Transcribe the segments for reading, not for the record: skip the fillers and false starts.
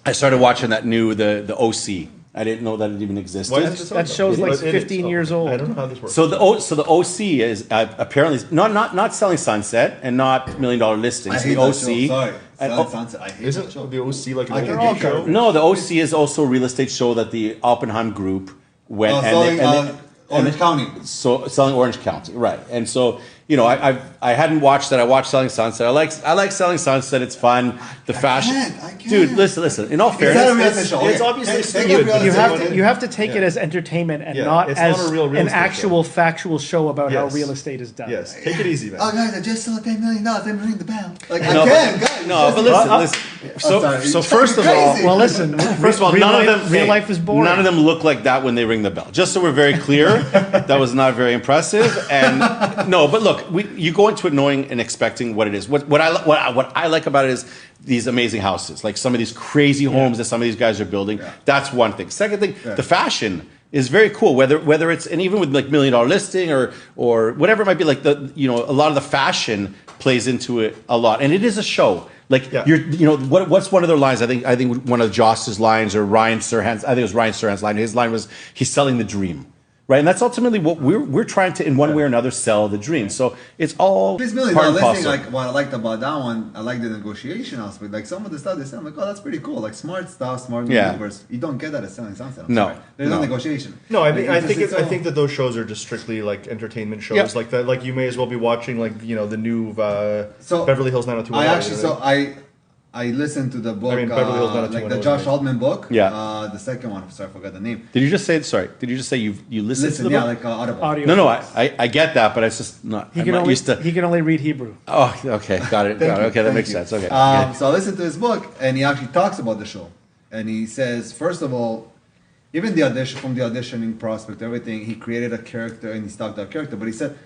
I started watching that new the OC. I didn't know that it even existed. Why is it so That show's like It is. 15 years old. I don't know how this works. So the OC is apparently not Selling Sunset and not $1 Million Listings. I hate The that OC. show. Sorry. And- Selling Sunset. I hate Isn't that show. the OC like an I can old get show? No, the OC is also a real estate show that the Oppenheim Group went Orange County. so selling Orange County, right? And so I hadn't watched that. I watched Selling Sunset. I like Selling Sunset. It's fun. The fashion, I can't. dude. Listen. In all Is that a real fairness, estate show? it's Okay. obviously Take stupid, it but real estate. You have to take it Yeah. as entertainment and Yeah, not it's as not a real an estate actual factual show about how Yes. real estate is done. Yes, take it easy, man. Oh, guys, I just sold $10 million. Then ring the bell. Like, No, I can, but- guys. no, but listen. sorry. So first of all, Crazy. Well, listen. First of all, real none life, of them. real hey, life is boring. None of them look like that when they ring the bell. Just so we're very clear, that was not very impressive. And no, but look, you go into it knowing and expecting what it is. What I like about it is these amazing houses, like some of these crazy homes that some of these guys are building. Yeah. That's one thing. Second thing, the fashion is very cool. Whether it's, and even with like $1 Million Listing or whatever it might be, like a lot of the fashion plays into it a lot, and it is a show. Like what's one of their lines? I think one of Joss's lines or Ryan Serhant's. I think it was Ryan Serhant's line. His line was, he's selling the dream, right? And that's ultimately what we're trying to, in one way or another, sell the dream. So it's all This $1 million part and listing, parcel. like what I liked about that one, I like the negotiation aspect. Like some of the stuff they said, I'm like, oh, that's pretty cool. Like smart stuff, smart Yeah. maneuvers. You don't get that at Selling Sunset. I'm No. sorry. There's no negotiation. No, I think Like, I think it's I all- think that those shows are just strictly like entertainment shows, Yep. like that. Like you may as well be watching like the new So, Beverly Hills 90210. I listened to the book, Beverly Hills like the 90210, Josh right? Altman book. Yeah. The second one, sorry, I forgot the name. Did you just say? Sorry. Did you just say you listened Listen, to the yeah, book? like Audible. Audio. No, I get that, but it's just not. He I'm can not only used to. he can only read Hebrew. Oh, okay, got it. Thank you, Okay, that thank makes you. sense. Okay. So I listened to his book, and he actually talks about the show, and he says, first of all, even the auditioning prospect, everything, he created a character and he stuck that character. But he said,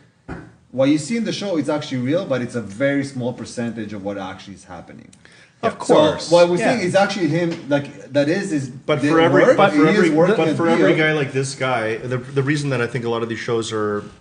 what you see in the show is actually real, but it's a very small percentage of what actually is happening. Of course. So what we're Yeah. saying is actually him, like that is his. But the for every work, but for he every is working but a for every deal. guy like this guy, the reason that I think a lot of these shows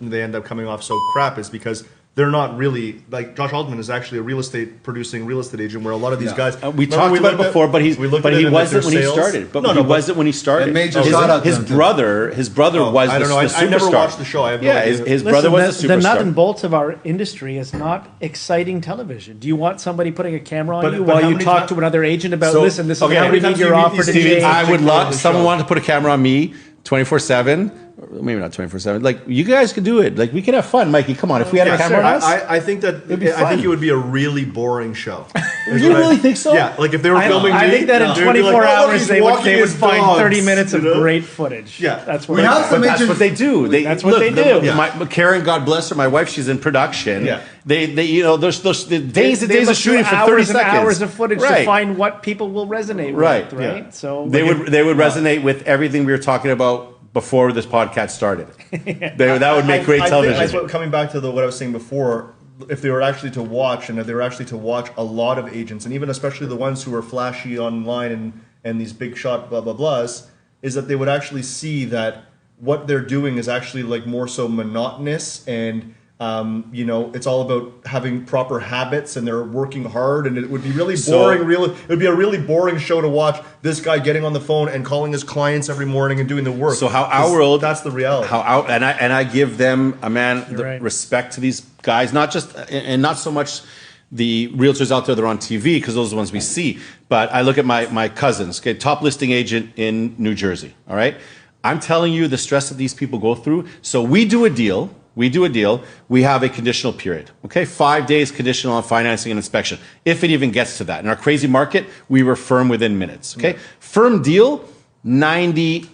they end up coming off so crap is because they're not really like Josh Altman is actually a real estate agent where a lot of these Yeah. guys We remember talked about looked it at- before, but he we looked at it wasn't and like their when he sales- started. But no, he no, but- wasn't when he started. And major his shout out to his him, too. brother was I don't know. the superstar. I never watched the show. I have no yeah, idea. his brother was the the superstar. nut and bolts of our industry is not exciting television. Do you want somebody putting a camera on But- you but while how you many talk times- to another agent about, So- listen, this is okay, how how we many need times your do you meet offer these to Stevie, change? I would Take love the someone show. wanted to put a camera on me 24/7. Maybe not 24/7. Like you guys could do it. Like we could have fun, Mikey. Come on, if we had a camera on us. I think that be I think fun. it would be a really boring show. You really think so? Yeah, like if they were filming I me, think that in they would be 24 like, "Oh, look, hours he's they would walking his find dogs," 30 minutes of you know? great footage. Yeah. That's what We I have think. some But that's agents- what they do. That's what they do. Karen, God bless her, my wife, she's in production. Yeah. They there's the days and They days look of shooting through for 30 hours and seconds. hours of footage to Right. find what people will resonate Right. with, right? Yeah. So They would resonate with everything we were talking about before this podcast started. That would make great I television. think coming back to what I was saying before, if they were actually to watch, and if they were actually to watch a lot of agents, and even especially the ones who are flashy online and these big shot blah blah blahs, is that they would actually see that what they're doing is actually like more so monotonous and. It's all about having proper habits, and they're working hard, and it would be really boring. It would be a really boring show to watch. This guy getting on the phone and calling his clients every morning and doing the work. So how our world, that's the reality. And I give them the right. respect to these guys, not just and not so much the realtors out there that are on TV, because those are the ones we see. But I look at my cousins, okay, top listing agent in New Jersey. All right, I'm telling you the stress that these people go through. So we do a deal. We have a conditional period, okay? 5 days conditional on financing and inspection, if it even gets to that. In our crazy market, we were firm within minutes, okay? Yeah. Firm deal, 98%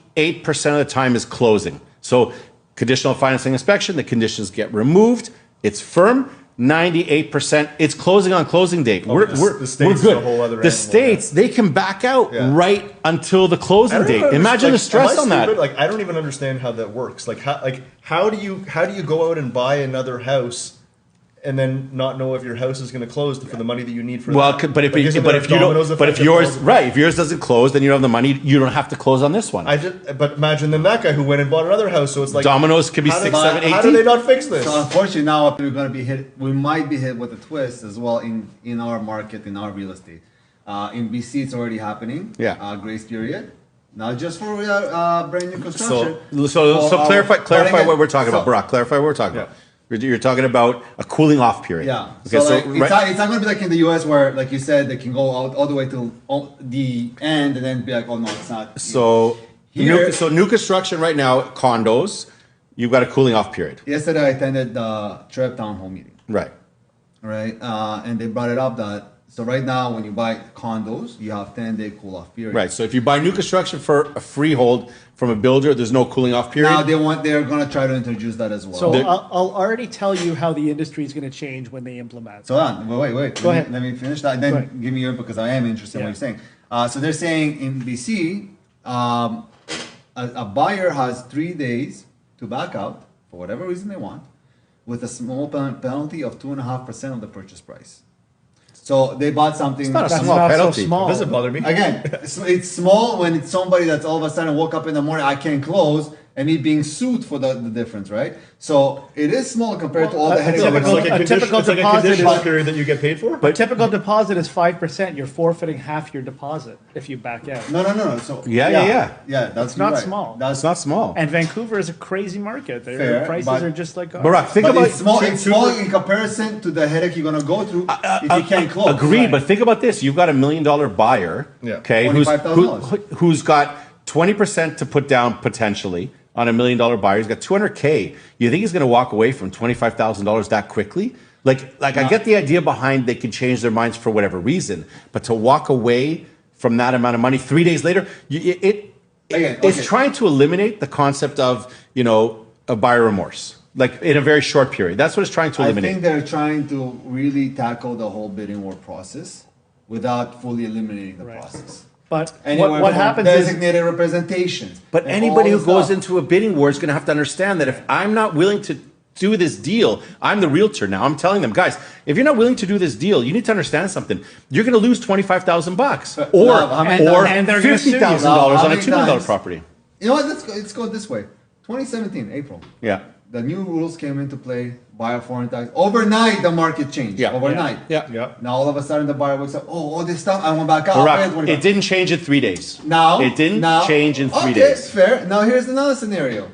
of the time is closing. So conditional financing inspection, the conditions get removed, it's firm. 98%, it's closing on closing date. Oh, We're the States we're is good. a whole other The animal, states, they can back out Yeah. right until the closing date. Imagine the stress on that. Like I don't even understand how that works. How do you go out and buy another house and then not know if your house is going to close for the money that you need for Well, that? but if Like, isn't but there if a you dominoes don't, but if effect that yours falls- right, if yours doesn't close, then you don't have the money. You don't have to close on this one. But imagine then that guy who went and bought another house. So it's like Dominoes could be how do- 6, 7, 8. How do they not fix this? So unfortunately now we're going to be hit. We might be hit with a twist as well in our market, in our real estate. In BC, it's already happening. Yeah. Grace period. Not just for brand new construction. So clarify but again, what we're talking about, so- Barack. Clarify what we're talking Yeah. about. You're talking about a cooling off period. Yeah. Okay. So, like, right- it's not going to be like in the US where, like you said, they can go all the way to the end and then be like, oh no, it's not. So, Here- new construction right now, condos, you've got a cooling off period. Yesterday, I attended the Trev Town Hall meeting, Right. right? And they brought it up that so right now, when you buy condos, you have 10-day cool off period. Right. So if you buy new construction for a freehold from a builder, there's no cooling off period. Now they're going to try to introduce that as well. So There- I'll already tell you how the industry is going to change when they implement. So on, wait. Go ahead. Let me finish that, and then Go ahead. give me your input because I am interested in what Yeah. you're saying. So they're saying in BC, a buyer has 3 days to back out for whatever reason they want, with a small penalty of 2.5% of the purchase price. So they bought something. It's not a That's small not penalty. so small. Doesn't bother me. Again, it's small when it's somebody that's all of a sudden woke up in the morning, I can't close, and me being sued for the difference, right? So it is small compared to all the a headaches. Yeah, but it's like a a, typical it's like a deposit conditional is- period that you get paid for. A typical deposit is 5%. You're forfeiting half your deposit if you back out. No. So Yeah. That's not right. small. That's It's not small. And Vancouver is a crazy market. Their Fair, prices but- are just like ours. Barack, think But about it's small. It's small in comparison to the headache you're gonna go through if you can't close. Agreed, Right. but think about this: you've got $1 million buyer, Yeah. okay, $25,000. who's got 20% to put down potentially on $1 million buyer. He's got 200K. You think he's going to walk away from $25,000 that quickly? Like I get the idea behind they can change their minds for whatever reason, but to walk away from that amount of money 3 days later, Again, it's okay. trying to eliminate the concept of a buyer remorse, like in a very short period. That's what it's trying to I eliminate. think they're trying to really tackle the whole bidding war process without fully eliminating the Right. process. But Anywhere what from happens is designated representations. But and anybody all who this goes stuff. into a bidding war is going to have to understand that if I'm not willing to do this deal, I'm the realtor now. I'm telling them, guys, if you're not willing to do this deal, you need to understand something. You're going to lose $25,000 or Love, how many or times- and they're gonna sue you. $50,000 How on a many $2 million times? property. You know what? Let's go this way. 2017 April. Yeah. The new rules came into play. Buyer foreign tax. Overnight, the market changed. Yeah. Overnight. Yeah. Yeah. Now all of a sudden the buyer wakes up. Oh, all this stuff. I want back out. Barack, it didn't change in 3 days. Now it didn't now, change in 3 okay, days. Fair. Now here's another scenario.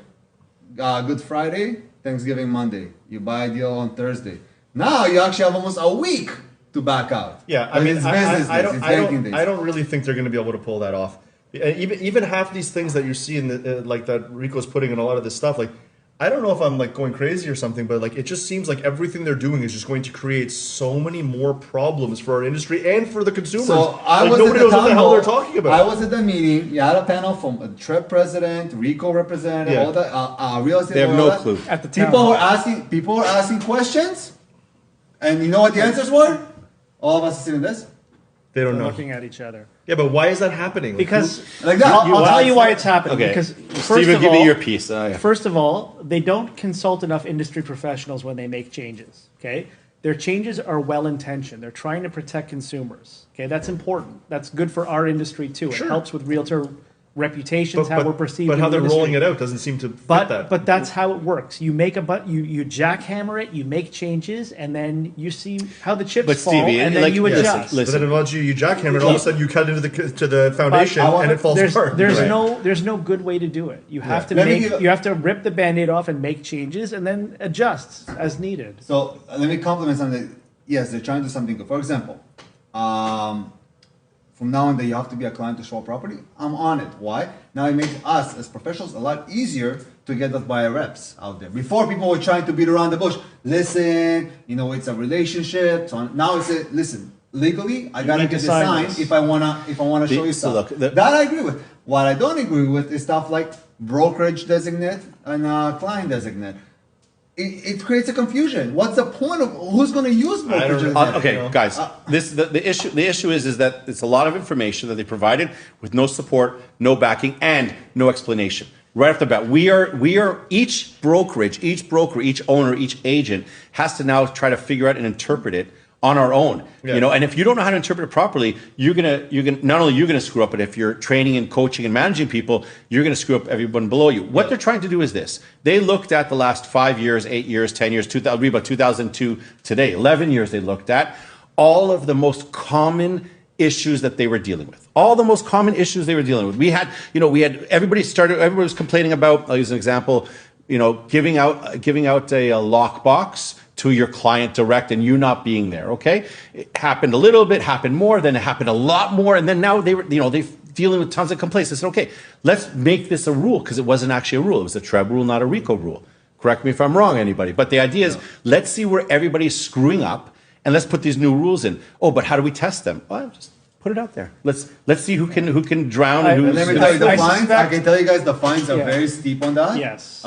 Good Friday, Thanksgiving Monday. You buy a deal on Thursday. Now you actually have almost a week to back out. Yeah, I But mean, it's business I days, it's don't, banking days. I don't really think they're going to be able to pull that off. Even half these things that you see in the like that Rico's putting in a lot of this stuff, like I don't know if I'm like going crazy or something, but like it just seems like everything they're doing is just going to create so many more problems for our industry and for the consumers. So I like was nobody at the knows what the town hell hall. they're talking about. I was at the meeting. You had a panel from a TREP president, RICO representative, Yeah. all that, real estate. They have all no that. clue. at the town People hall. were asking questions, and you know what the answers were? All of us are sitting this. They don't They're know. looking at each other. Yeah, but why is that happening? Like, Because Like that. I'll tell you why Outside. it's happening. Okay. Because first Steven, of give all, me your piece. Yeah. First of all, they don't consult enough industry professionals when they make changes. Okay, their changes are well intentioned. They're trying to protect consumers. Okay, that's important. That's good for our industry too. Sure. It helps with realtor reputations, but, how we're perceived. but how in the they're rolling industry. it out doesn't seem to fit But that. but that's how it works. You make you jackhammer it. You make changes, and then you see how the chips But fall, Stevie, and then like- you listen, adjust. listen. But then once you jackhammer it, all of a sudden you cut into the foundation I want- and it falls there's, apart. There's Right. there's no good way to do it. You have to Let me make give- you have to rip the band-aid off and make changes and then adjust as needed. So let me compliment something. Yes, they're trying to do something good. For example, from now on, that you have to be a client to show a property. I'm on it. Why? Now it makes us as professionals a lot easier to get those buyer reps out there. Before people were trying to beat around the bush. Listen, it's a relationship. So now it's listen. Legally, I gotta need to get the sign sign this. if I wanna show you so stuff. look, that I agree with. What I don't agree with is stuff like brokerage designate and client designate. It creates a confusion. What's the point of who's going to use brokerage? don't- designate? Okay, You know? guys. The issue is that it's a lot of information that they provided with no support, no backing, and no explanation. Right off the bat, we are each brokerage, each broker, each owner, each agent has to now try to figure out and interpret it on our own. Yeah. And if you don't know how to interpret it properly, you're gonna not only you're gonna screw up, but if you're training and coaching and managing people, you're gonna screw up everyone below you. What they're trying to do is this: they looked at the last 5 years, 8 years, 10 years, 2000, about 2002 today, 11 years. They looked at all of the most common issues that they were dealing with. All the most common issues they were dealing with. We had everybody was complaining about, I'll use an example, giving out a lockbox to your client direct and you not being there, okay? It happened a little bit, happened more, then it happened a lot more, and then now they're dealing with tons of complaints. I said, okay, let's make this a rule, because it wasn't actually a rule. It was a TREB rule, not a RICO rule. Correct me if I'm wrong, anybody. But the idea is, let's see where everybody's screwing up, and let's put these new rules in. Oh, but how do we test them? Well, just put it out there. Let's see who can drown and And who's. let me tell you, the I fines, suspect- I can tell you guys the fines are Yeah. very steep on that. Yes.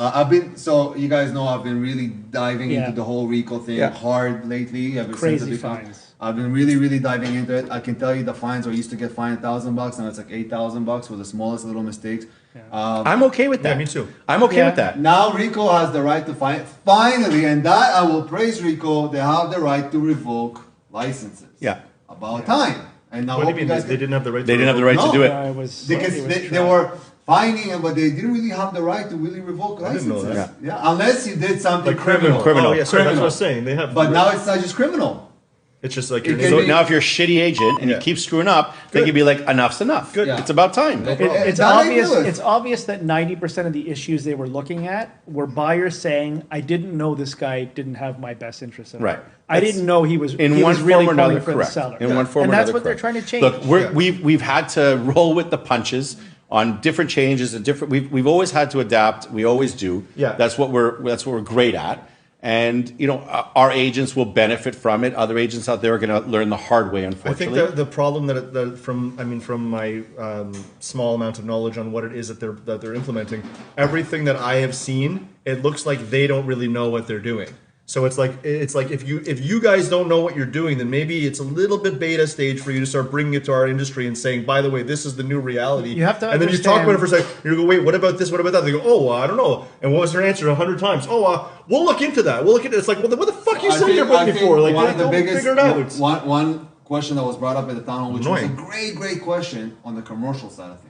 So you guys know I've been really diving Yeah. into the whole RICO thing Yeah. hard lately. Ever Crazy since it become- fines. I've been really, really diving into it. I can tell you the fines are used to get fined $1,000 and it's like $8,000 for the smallest little mistakes. I'm okay with that. Yeah, me too. I'm okay Yeah. with that. Now RICO has the right to fine. Finally, and that I will praise RICO. They have the right to revoke licenses. Yeah. About time. And now What do you hope mean? guys They didn't have the right. They didn't have the right to No. do it. It was, Because it was they trash. were fining him, but they didn't really have the right to really revoke I didn't know licenses. that. Yeah, unless you did something Like criminal. Criminal. Oh, yeah, sorry, that's what I Criminal. was saying. They have. But now it's not just criminal. it's just like It your can So be- now if you're a shitty agent and Yeah. you keep screwing up, they Good. can be like, enough's enough. Good. Yeah. It's about time. It- It's that I obvious. agree with. It's obvious that 90% of the issues they were looking at were buyers saying, "I didn't know this guy didn't have my best interest in Right. mind. I didn't know he was In he one was really form or pulling another, for correct. the seller." In one form and or that's another, what they're correct. trying to change. Look, Yeah. we've had to roll with the punches on different changes and different. We've always had to adapt. We always do. Yeah. That's what we're great at. And our agents will benefit from it. Other agents out there are going to learn the hard way, I think unfortunately. that the problem that from my small amount of knowledge on what it is that they're implementing, everything that I have seen, it looks like they don't really know what they're doing. So it's like if you guys don't know what you're doing, then maybe it's a little bit beta stage for you to start bringing it to our industry and saying, by the way, this is the new reality. You have to and then you talk about it for a understand- second. You go, wait, what about this? What about that? They go, oh, I don't know. And what was their answer 100 times? Oh, we'll look into that. We'll look at it. It's like, well, what the fuck you saying about I think before? Like, one of the don't biggest, figure it out. one question that was brought up at the town hall, which was a Annoying. great question on the commercial side of things.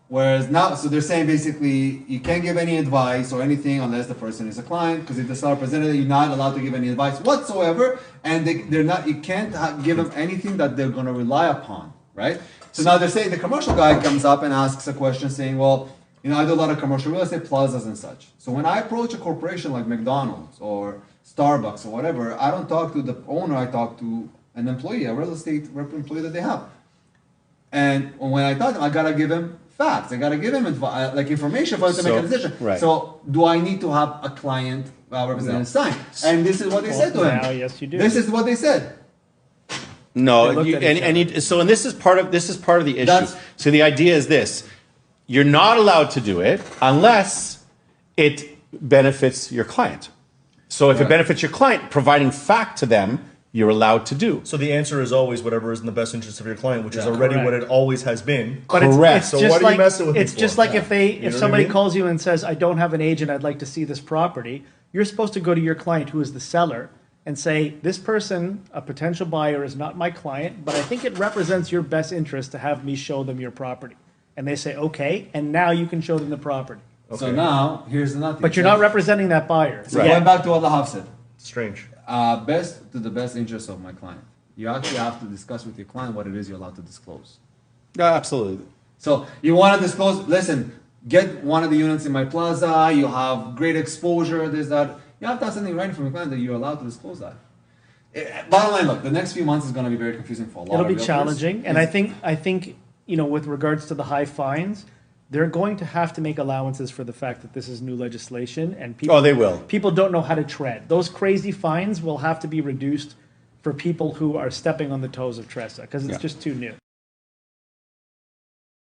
Whereas now, so they're saying basically you can't give any advice or anything unless the person is a client, because if the seller presented it, you're not allowed to give any advice whatsoever, and they're not. You can't give them anything that they're going to rely upon, right? So now they're saying the commercial guy comes up and asks a question, saying, "Well, I do a lot of commercial real estate plazas and such. So when I approach a corporation like McDonald's or Starbucks or whatever, I don't talk to the owner. I talk to an employee, a real estate employee that they have. And when I talk to him, I gotta give him facts. I gotta give him like information for him to make a decision. right. So do I need to have a client representative sign? And this is what they said to him. now, yes, you do. This is what they said. No, They looked at each and this is part of the issue. That's- So the idea is this: you're not allowed to do it unless it benefits your client. So if it Right. benefits your client, providing fact to them, you're allowed to do. So the answer is always whatever is in the best interest of your client, which is Yeah. already what Correct. it always has been. But Correct. It's So just what are you like, messing with me It's just for? like Yeah. if You know if what somebody I mean? calls you and says, "I don't have an agent. I'd like to see this property." You're supposed to go to your client, who is the seller, and say, "This person, a potential buyer, is not my client, but I think it represents your best interest to have me show them your property." And they say, "Okay," and now you can show them the property. So Okay. now here's the nothing. But you're not representing that buyer. So Right. going back to what Lahav said, Strange. best to the best interest of my client. You actually have to discuss with your client what it is you're allowed to disclose. Yeah, absolutely. So you want to disclose, listen, get one of the units in my plaza, you have great exposure, this, that. You have to have something right from your client that you're allowed to disclose that. Bottom line, look, the next few months is going to be very confusing for a lot It'll of be realtors. challenging, and I think with regards to the high fines, they're going to have to make allowances for the fact that this is new legislation, and people. Oh, they will. People don't know how to tread. Those crazy fines will have to be reduced for people who are stepping on the toes of Tressa because it's Yeah. just too new.